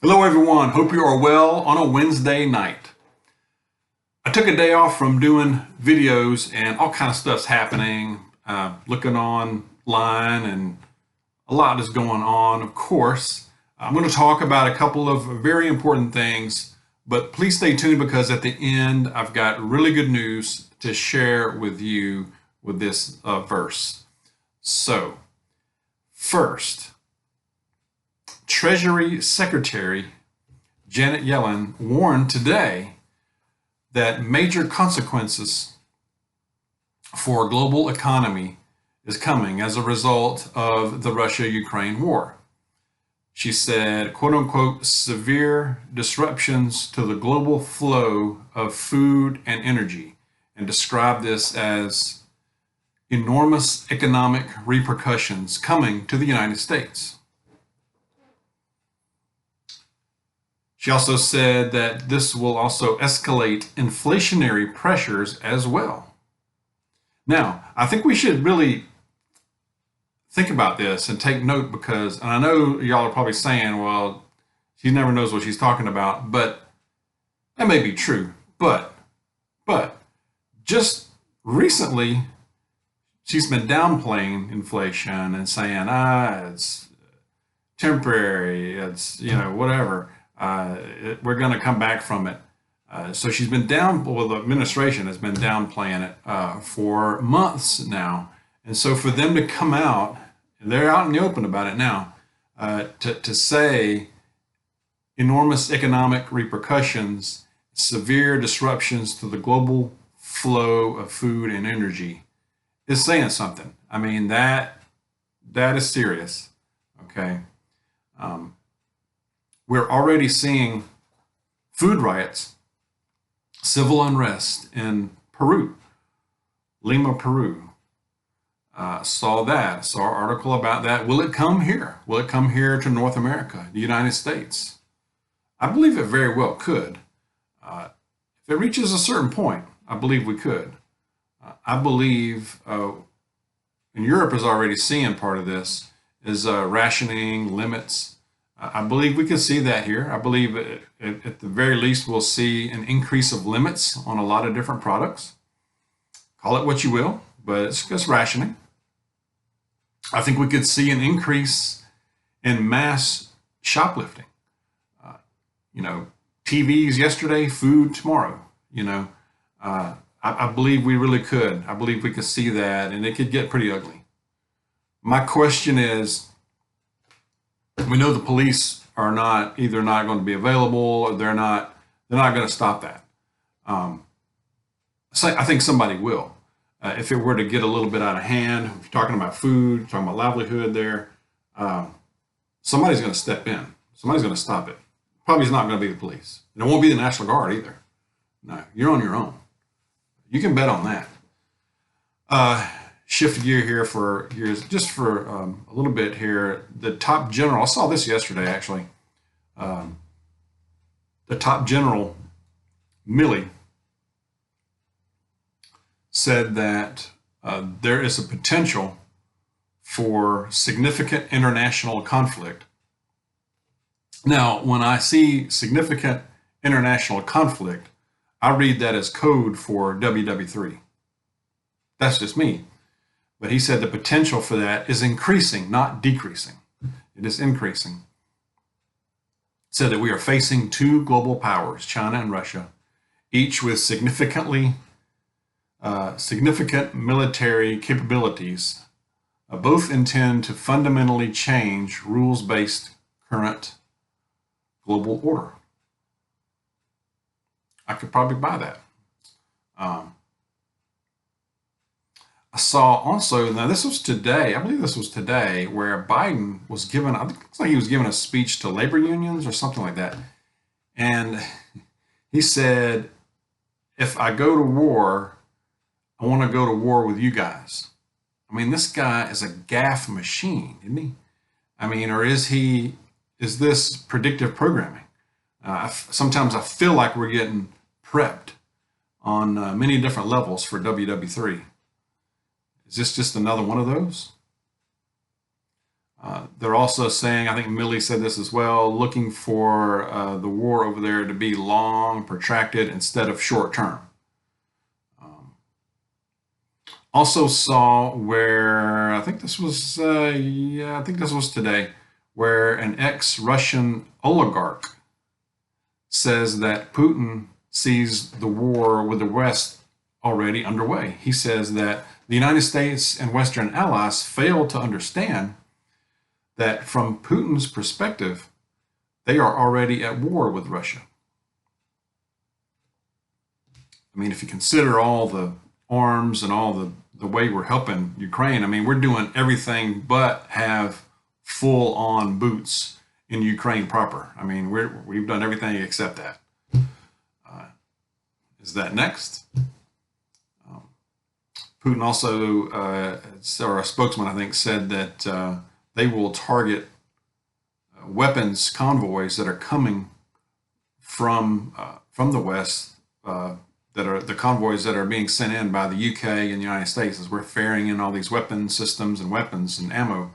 Hello everyone, hope you are well on a Wednesday night. I took a day off from doing videos and all kind of stuff's happening, looking online and a lot is going on, of course. I'm going to talk about a couple of very important things, but please stay tuned because at the end I've got really good news to share with you with this verse. So, first, Treasury Secretary Janet Yellen warned today that major consequences for global economy is coming as a result of the Russia-Ukraine war. She said, quote unquote, severe disruptions to the global flow of food and energy, and described this as enormous economic repercussions coming to the United States. She also said that this will also escalate inflationary pressures as well. Now, I think we should really think about this and take note because, and I know y'all are probably saying, well, she never knows what she's talking about, but that may be true. But just recently, she's been downplaying inflation and saying, it's temporary, it's, whatever. We're going to come back from it. So she's been the administration has been downplaying it for months now. And so for them to come out, and they're out in the open about it now, to say enormous economic repercussions, severe disruptions to the global flow of food and energy is saying something. I mean, that is serious, okay? We're already seeing food riots, civil unrest in Peru, Lima, Peru. Saw an article about that. Will it come here? Will it come here to North America, the United States? I believe it very well could. If it reaches a certain point, I believe we could. I believe, and Europe is already seeing part of this, is rationing, limits. I believe we could see that here. I believe at the very least we'll see an increase of limits on a lot of different products. Call it what you will, but it's just rationing. I think we could see an increase in mass shoplifting. TVs yesterday, food tomorrow. I believe we really could. I believe we could see that, and it could get pretty ugly. My question is, we know the police are not going to be available, or they're not going to stop that. So I think somebody will. If it were to get a little bit out of hand, if you're talking about food, talking about livelihood there, somebody's going to step in. Somebody's going to stop it. Probably it's not going to be the police. And it won't be the National Guard either. No, you're on your own. You can bet on that. Shift gear here for just for a little bit here. The top general, I saw this yesterday actually. The top general, Milley, said that there is a potential for significant international conflict. Now, when I see significant international conflict, I read that as code for WW3. That's just me. But he said the potential for that is increasing, not decreasing. It is increasing. Said that we are facing two global powers, China and Russia, each with significant military capabilities. Both intend to fundamentally change rules-based current global order. I could probably buy that. I saw also, now this was today, I believe this was today, where Biden was given, I think it's like he was giving a speech to labor unions or something like that. And he said, if I go to war, I want to go to war with you guys. I mean, this guy is a gaffe machine, isn't he? I mean, or is this predictive programming? Sometimes I feel like we're getting prepped on many different levels for WW3. Is this just another one of those? They're also saying, I think Millie said this as well, looking for the war over there to be long, protracted instead of short term. Also saw where, I think this was, I think this was today, where an ex-Russian oligarch says that Putin sees the war with the West already underway. He says that the United States and Western allies fail to understand that from Putin's perspective, they are already at war with Russia. I mean, if you consider all the arms and all the way we're helping Ukraine, I mean, we're doing everything but have full-on boots in Ukraine proper. I mean, we've done everything except that. Is that next? Putin also, or a spokesman, I think, said that they will target weapons convoys that are coming from the West, that are the convoys that are being sent in by the UK and the United States, as we're ferrying in all these weapon systems and weapons and ammo,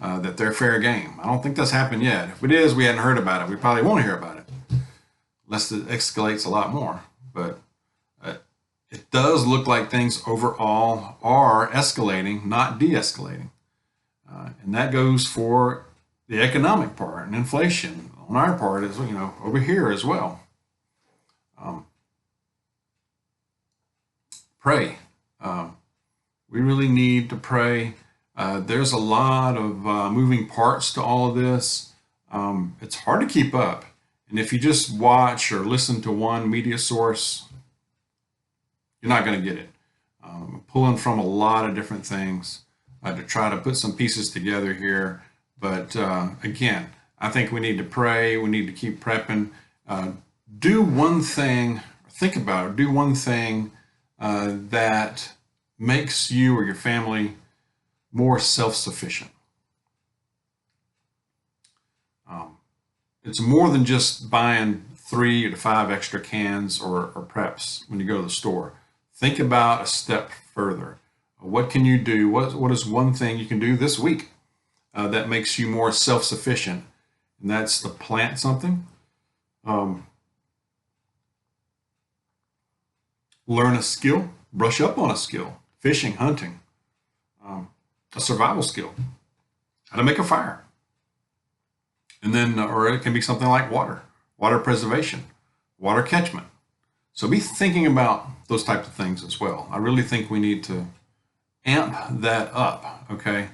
that they're fair game. I don't think that's happened yet. If it is, we hadn't heard about it. We probably won't hear about it unless it escalates a lot more. But it does look like things overall are escalating, not de-escalating. And that goes for the economic part and inflation on our part, as you know, over here as well. Pray. We really need to pray. There's a lot of moving parts to all of this. It's hard to keep up. And if you just watch or listen to one media source, you're not going to get it. Pulling from a lot of different things to try to put some pieces together here. But again, I think we need to pray. We need to keep prepping. Do one thing, think about it, do one thing that makes you or your family more self-sufficient. It's more than just buying 3 to 5 extra cans or preps when you go to the store. Think about a step further. What can you do? What is one thing you can do this week that makes you more self-sufficient? And that's to plant something, learn a skill, brush up on a skill, fishing, hunting, a survival skill, how to make a fire. And then, or it can be something like water preservation, water catchment. So be thinking about those types of things as well. I really think we need to amp that up, okay?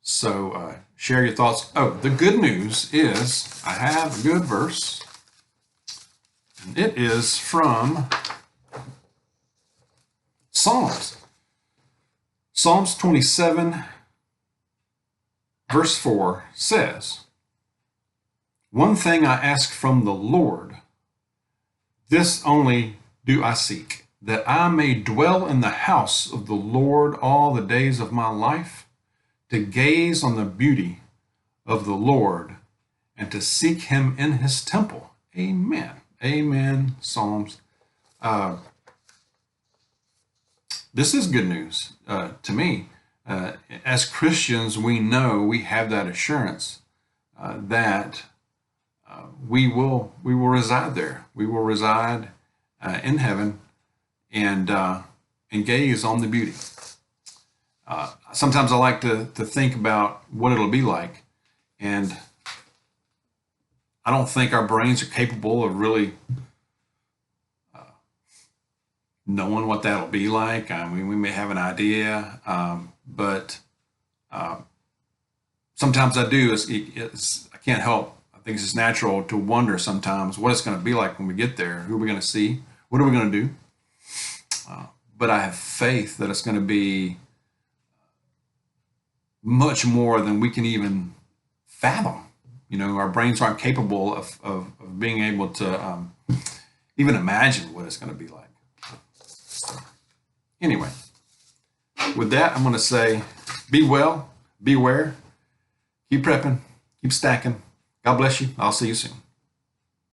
So share your thoughts. Oh, the good news is I have a good verse. And it is from Psalms. Psalms 27, verse 4 says, "One thing I ask from the Lord, this only do I seek, that I may dwell in the house of the Lord all the days of my life, to gaze on the beauty of the Lord and to seek him in his temple." Amen. Amen. Psalms. This is good news to me. As Christians, we know we have that assurance that we will reside there. We will reside in heaven and gaze on the beauty. Sometimes I like to think about what it'll be like, and I don't think our brains are capable of really knowing what that'll be like. I mean, we may have an idea, but sometimes I do. I can't help. I think it's just natural to wonder sometimes what it's going to be like when we get there. Who are we going to see? What are we going to do? But I have faith that it's going to be much more than we can even fathom. You know, our brains aren't capable of being able to even imagine what it's going to be like. Anyway, with that, I'm going to say, be well, beware, keep prepping, keep stacking. God bless you. I'll see you soon.